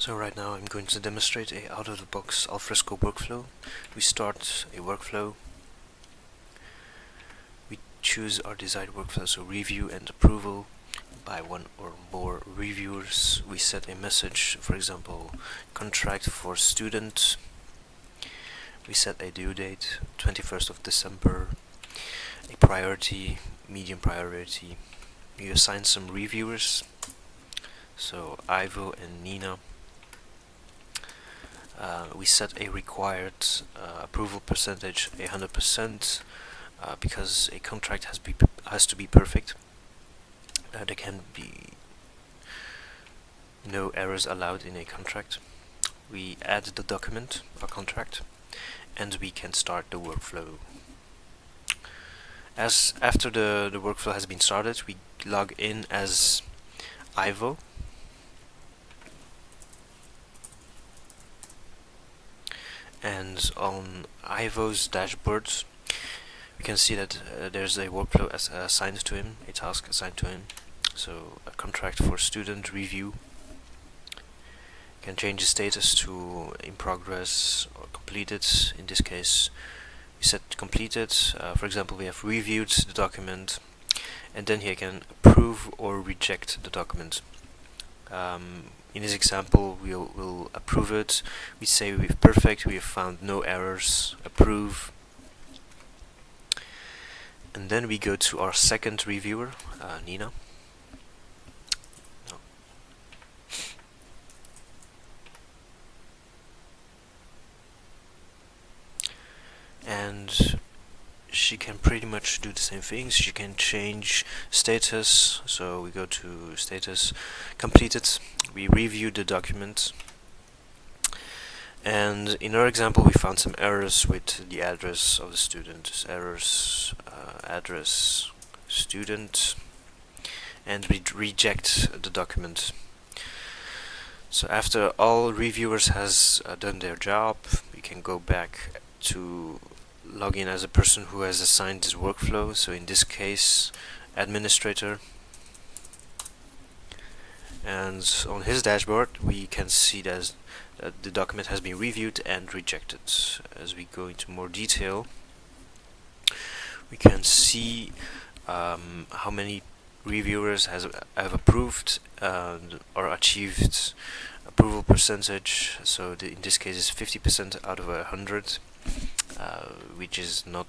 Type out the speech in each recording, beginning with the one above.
So right now I'm going to demonstrate a out-of-the-box Alfresco workflow. We start a workflow. We choose our desired workflow, so review and approval by one or more reviewers. We set a message, for example, contract for student. We set a due date, 21st of December, a priority, medium priority. We assign some reviewers, so Ivo and Nina. We set a required approval percentage 100% because a contract has to be perfect. There can be no errors allowed in a contract. We add the document, our contract, and we can start the workflow. As after the workflow has been started, we log in as Ivo. And on Ivo's dashboard, we can see that there's a workflow assigned to him, a task assigned to him. So a contract for student review. You can change the status to in progress or completed. In this case, we set completed. For example, we have reviewed the document, and then here can approve or reject the document. In this example, we'll approve it. We say we're perfect, we have found no errors, approve. And then we go to our second reviewer, Nina. And she can pretty much do the same things. She can change status, so we go to status completed. We review the document, and in our example we found some errors with the address of the student. Errors, address, student, and we reject the document. So after all reviewers has done their job, we can go back to log in as a person who has assigned this workflow. So in this case, administrator. And on his dashboard we can see that the document has been reviewed and rejected. As we go into more detail, we can see how many reviewers have approved or achieved approval percentage. So in this case is 50% out of 100, which is not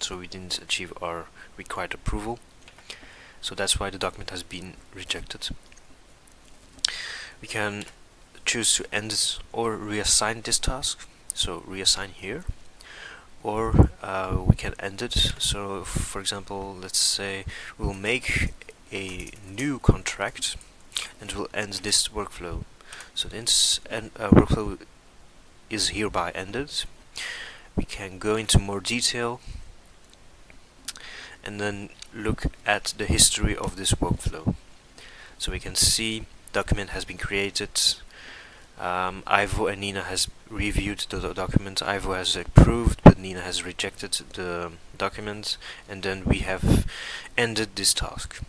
so we didn't achieve our required approval. So that's why the document has been rejected. We can choose to end or reassign this task. So reassign here, or we can end it. So for example, let's say we'll make a new contract and we'll end this workflow. So this workflow is hereby ended. We can go into more detail and then look at the history of this workflow. So we can see document has been created. Ivo and Nina has reviewed the document. Ivo has approved, but Nina has rejected the document, and then we have ended this task.